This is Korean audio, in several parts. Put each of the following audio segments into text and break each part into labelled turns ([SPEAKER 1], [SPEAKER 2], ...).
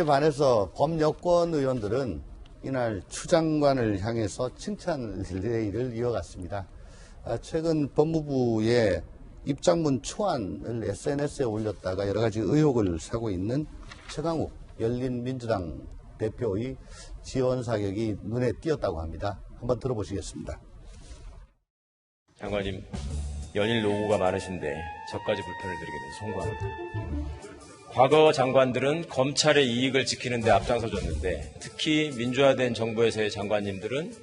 [SPEAKER 1] 이에 반해서 범여권 의원들은 이날 추 장관을 향해서 칭찬 릴레이를 이어갔습니다. 최근 법무부의 입장문 초안을 SNS에 올렸다가 여러 가지 의혹을 사고 있는 최강욱 열린민주당 대표의 지원 사격이 눈에 띄었다고 합니다. 한번 들어보시겠습니다.
[SPEAKER 2] 장관님, 연일 노고가 많으신데 저까지 불편을 드리게 돼서 송구합니다. 과거 장관들은 검찰의 이익을 지키는 데 앞장서줬는데 특히 민주화된 정부에서의 장관님들은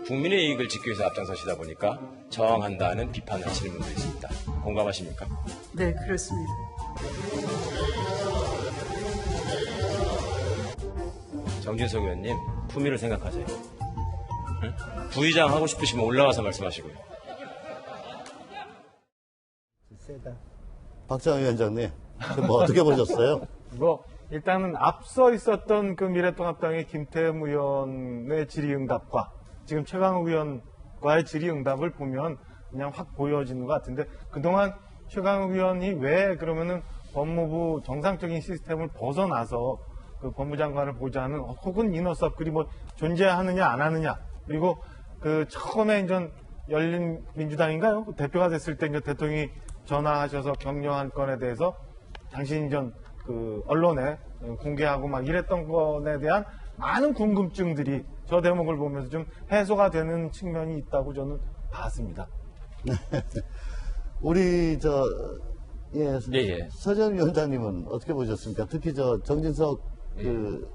[SPEAKER 2] 국민의 이익을 지키기 위해서 앞장서시다 보니까 저항한다는 비판을 하시는 분도 있습니다. 공감하십니까?
[SPEAKER 3] 네, 그렇습니다.
[SPEAKER 2] 정진석 의원님, 품위를 생각하세요. 응? 부의장 하고 싶으시면 올라와서 말씀하시고요.
[SPEAKER 1] 박정희 위원장님, 뭐 어떻게 보셨어요?
[SPEAKER 4] 일단은 앞서 있었던 그 미래통합당의 김태흠 의원의 질의응답과 지금 최강욱 의원과의 질의응답을 보면 그냥 확 보여지는 것 같은데, 그동안 최강욱 의원이 왜 그러면은 법무부 정상적인 시스템을 벗어나서 그 법무장관을 보좌하는 혹은 인허섭들이 뭐 존재하느냐 안 하느냐, 그리고 그 처음에 이제 열린민주당인가요? 대표가 됐을 때 이제 대통령이 전화하셔서 격려한 건에 대해서 당신이 그 언론에 공개하고 막 이랬던 것에 대한 많은 궁금증들이 저 대목을 보면서 좀 해소가 되는 측면이 있다고 저는 봤습니다.
[SPEAKER 1] 우리 서전 위원장님은 어떻게 보셨습니까? 특히 정진석 그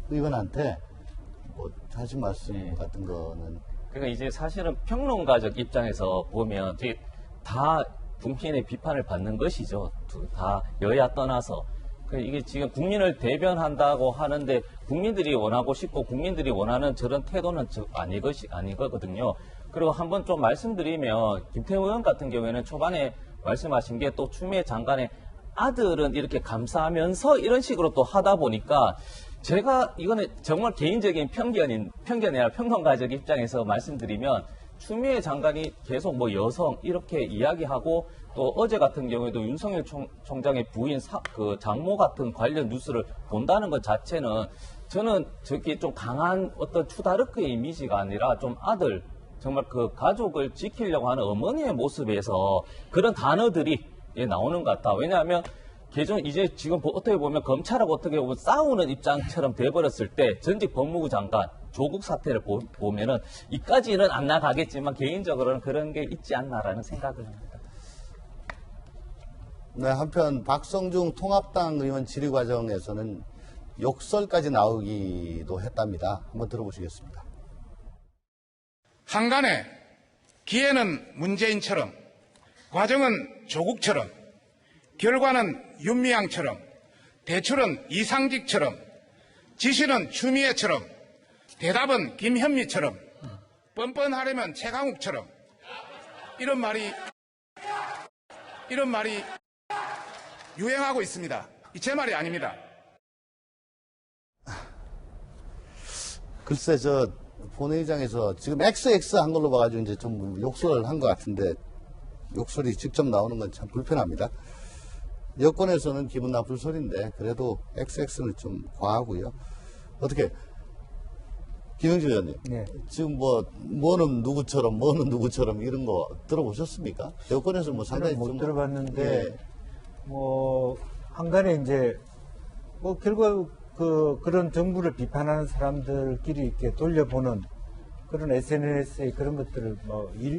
[SPEAKER 1] 의원한테 뭐 하신 말씀 같은 거는.
[SPEAKER 5] 그러니까 이제 사실은 평론가적 입장에서 보면 되게 다 국민의 비판을 받는 것이죠. 다 여야 떠나서. 이게 지금 국민을 대변한다고 하는데 국민들이 원하고 싶고 국민들이 원하는 저런 태도는 아니거든요. 그리고 한번 좀 말씀드리면 김태우 의원 같은 경우에는 초반에 말씀하신 게 또 추미애 장관의 아들은 이렇게 감사하면서 이런 식으로 또 하다 보니까 제가 이거는 정말 개인적인 편견이 아니라 평론가적 입장에서 말씀드리면 추미애 장관이 계속 뭐 여성 이렇게 이야기하고 또 어제 같은 경우에도 윤석열 총장의 부인 그 장모 같은 관련 뉴스를 본다는 것 자체는 저는 저기 좀 강한 어떤 추다르크의 이미지가 아니라 좀 아들 정말 그 가족을 지키려고 하는 어머니의 모습에서 그런 단어들이 나오는 것 같다. 왜냐하면 이제 지금 어떻게 보면 검찰하고 어떻게 보면 싸우는 입장처럼 돼버렸을 때 전직 법무부 장관 조국 사태를 보면은 이까지는 안 나가겠지만 개인적으로는 그런 게 있지 않나라는 생각을 합니다.
[SPEAKER 1] 네, 한편 박성중 통합당 의원 질의 과정에서는 욕설까지 나오기도 했답니다. 한번 들어보시겠습니다.
[SPEAKER 6] 한간에 기회는 문재인처럼, 과정은 조국처럼, 결과는 윤미향처럼, 대출은 이상직처럼, 지시는 추미애처럼, 대답은 김현미처럼, 뻔뻔하려면 최강욱처럼, 이런 말이 유행하고 있습니다. 제 말이 아닙니다.
[SPEAKER 1] 글쎄, 본회의장에서 지금 XX 한 걸로 봐가지고 이제 좀 욕설을 한 것 같은데, 욕설이 직접 나오는 건 참 불편합니다. 여권에서는 기분 나쁠 소리인데, 그래도 XX는 좀 과하고요. 어떻게, 김영진 의원님.
[SPEAKER 7] 네.
[SPEAKER 1] 지금 뭐는 누구처럼 이런 거 들어보셨습니까? 여권에서 상당히
[SPEAKER 7] 못 들어봤는데,
[SPEAKER 1] 예.
[SPEAKER 7] 한간에 이제, 결국 그런 정부를 비판하는 사람들끼리 이렇게 돌려보는 그런 SNS의 그런 것들을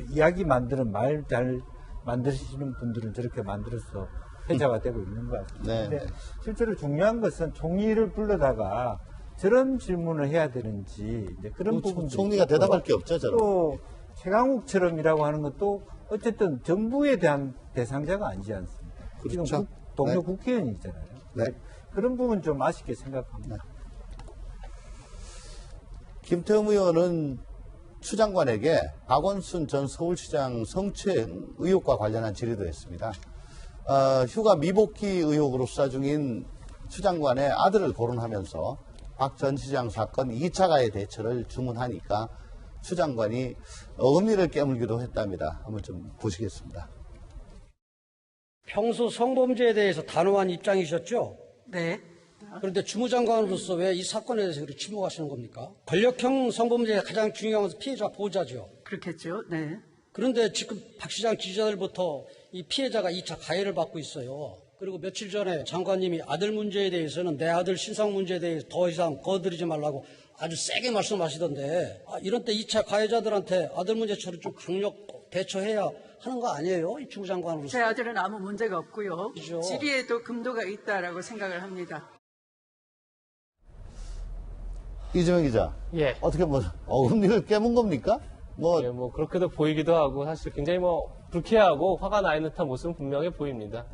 [SPEAKER 7] 이야기 만드는 말 잘 만드시는 분들은 저렇게 만들어서 회자가 되고 있는 것 같습니다.
[SPEAKER 1] 네.
[SPEAKER 7] 근데 실제로 중요한 것은 총리를 불러다가 저런 질문을 해야 되는지 이제 그런 부분도
[SPEAKER 1] 총리가
[SPEAKER 7] 있고,
[SPEAKER 1] 대답할 게 없죠, 저런.
[SPEAKER 7] 또 최강욱처럼이라고 하는 것도 어쨌든 정부에 대한 대상자가 아니지 않습니까?
[SPEAKER 1] 그렇죠.
[SPEAKER 7] 지금 동료
[SPEAKER 1] 네.
[SPEAKER 7] 국회의원이잖아요.
[SPEAKER 1] 네.
[SPEAKER 7] 그런 부분 좀 아쉽게 생각합니다.
[SPEAKER 1] 김태흠 의원은 추 장관에게 박원순 전 서울시장 성추행 의혹과 관련한 질의도 했습니다. 휴가 미복귀 의혹으로 수사 중인 추 장관의 아들을 거론하면서 박 전 시장 사건 2차 가해 대처를 주문하니까 추 장관이 어금니를 깨물기도 했답니다. 한번 좀 보시겠습니다.
[SPEAKER 8] 평소 성범죄에 대해서 단호한 입장이셨죠?
[SPEAKER 3] 네. 그런데 주무장관으로서 왜 이 사건에 대해서 그렇게 침묵하시는 겁니까? 권력형 성범죄의 가장 중요한 것은 피해자 보호자죠.
[SPEAKER 8] 그렇겠죠. 네.
[SPEAKER 3] 그런데 지금 박 시장 지지자들부터 이 피해자가 2차 가해를 받고 있어요. 그리고 며칠 전에 장관님이 아들 문제에 대해서는 내 아들 신상 문제에 대해서 더 이상 거들이지 말라고 아주 세게 말씀하시던데 이런 때 2차 가해자들한테 아들 문제처럼 좀 강력 대처해야 하는 거 아니에요? 이 주무장관으로서.
[SPEAKER 8] 제 아들은 아무 문제가 없고요.
[SPEAKER 3] 그죠.
[SPEAKER 8] 질의에도 금도가 있다라고 생각을 합니다.
[SPEAKER 1] 이재명 기자.
[SPEAKER 9] 예.
[SPEAKER 1] 어떻게 어금니를 깨문 겁니까?
[SPEAKER 9] 예, 그렇게도 보이기도 하고 사실 굉장히 불쾌하고 화가 나 있는 듯한 모습은 분명해 보입니다.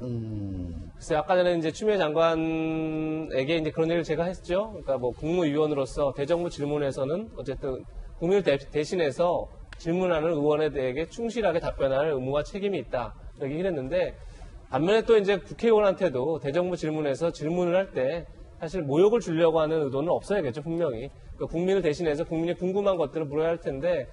[SPEAKER 9] 글쎄 아까 전에 이제 추미애 장관에게 이제 그런 얘기를 제가 했죠. 그러니까 국무위원으로서 대정부 질문에서는 어쨌든 국민을 대신해서 질문하는 의원에 대해 충실하게 답변할 의무와 책임이 있다. 이렇게 얘기를 했는데 반면에 또 이제 국회의원한테도 대정부 질문에서 질문을 할 때 사실 모욕을 주려고 하는 의도는 없어야겠죠, 분명히. 그러니까 국민을 대신해서 국민이 궁금한 것들을 물어야 할 텐데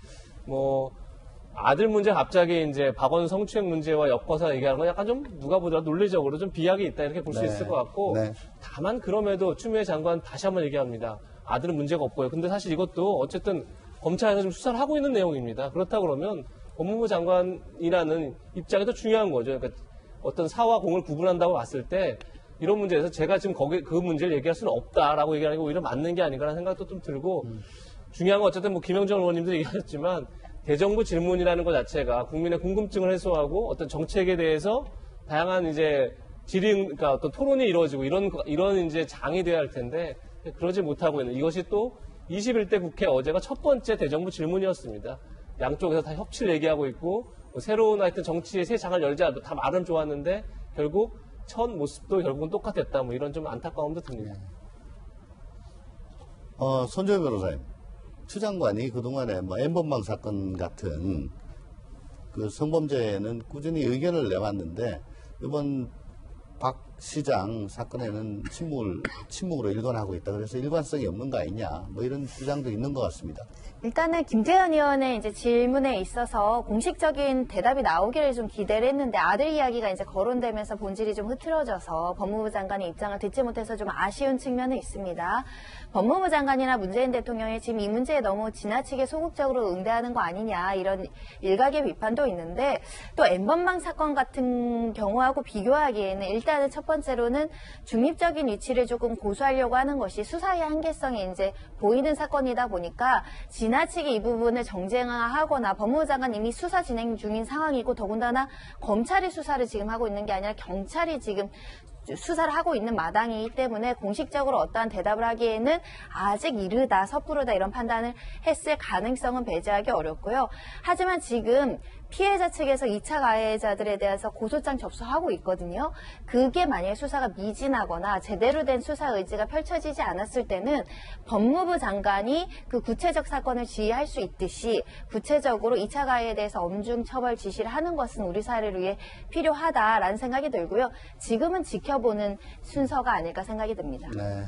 [SPEAKER 9] 아들 문제 갑자기 이제 박원 성추행 문제와 엮어서 얘기하는 건 약간 좀 누가 보더라도 논리적으로 좀 비약이 있다 이렇게 볼 수 있을 것 같고 다만 그럼에도 추미애 장관 다시 한번 얘기합니다. 아들은 문제가 없고요. 근데 사실 이것도 어쨌든 검찰에서 좀 수사를 하고 있는 내용입니다. 그렇다 그러면 법무부 장관이라는 입장이 더 중요한 거죠. 그러니까 어떤 사와 공을 구분한다고 봤을 때 이런 문제에서 제가 지금 그 문제를 얘기할 수는 없다라고 얘기하는 게 오히려 맞는 게 아닌가라는 생각도 좀 들고 중요한 건 어쨌든 김영정 의원님도 얘기하셨지만 대정부 질문이라는 것 자체가 국민의 궁금증을 해소하고 어떤 정책에 대해서 다양한 이제 그러니까 어떤 토론이 이루어지고 이런 이제 장이 돼야 할 텐데 그러지 못하고 있는 이것이 또 21대 국회 어제가 첫 번째 대정부 질문이었습니다. 양쪽에서 다 협치를 얘기하고 있고 새로운 하여튼 정치의 새 장을 열자 다 말은 좋았는데 결국 첫 모습도 결국은 똑같았다. 이런 좀 안타까움도 듭니다.
[SPEAKER 1] 손정혜 변호사님. 추 장관이 그동안에 N번방 사건 같은 그 성범죄에는 꾸준히 의견을 내왔는데 이번 박 시장 사건에는 침묵으로 일관하고 있다. 그래서 일관성이 없는 거 아니냐. 이런 주장도 있는 것 같습니다.
[SPEAKER 10] 일단은 김태현 의원의 이제 질문에 있어서 공식적인 대답이 나오기를 좀 기대를 했는데 아들 이야기가 이제 거론되면서 본질이 좀 흐트러져서 법무부 장관의 입장을 듣지 못해서 좀 아쉬운 측면은 있습니다. 법무부 장관이나 문재인 대통령이 지금 이 문제에 너무 지나치게 소극적으로 응대하는 거 아니냐 이런 일각의 비판도 있는데 또 N번방 사건 같은 경우하고 비교하기에는 일단은 첫 번째로는 중립적인 위치를 조금 고수하려고 하는 것이 수사의 한계성이 이제 보이는 사건이다 보니까 지나치게 이 부분을 정쟁화하거나 법무부 장관 이미 수사 진행 중인 상황이고 더군다나 검찰이 수사를 지금 하고 있는 게 아니라 경찰이 지금 수사를 하고 있는 마당이기 때문에 공식적으로 어떠한 대답을 하기에는 아직 이르다, 섣부르다 이런 판단을 했을 가능성은 배제하기 어렵고요. 하지만 지금 피해자 측에서 2차 가해자들에 대해서 고소장 접수하고 있거든요. 그게 만약에 수사가 미진하거나 제대로 된 수사 의지가 펼쳐지지 않았을 때는 법무부 장관이 그 구체적 사건을 지휘할 수 있듯이 구체적으로 2차 가해에 대해서 엄중 처벌 지시를 하는 것은 우리 사회를 위해 필요하다라는 생각이 들고요. 지금은 지켜보는 순서가 아닐까 생각이 듭니다.
[SPEAKER 1] 네.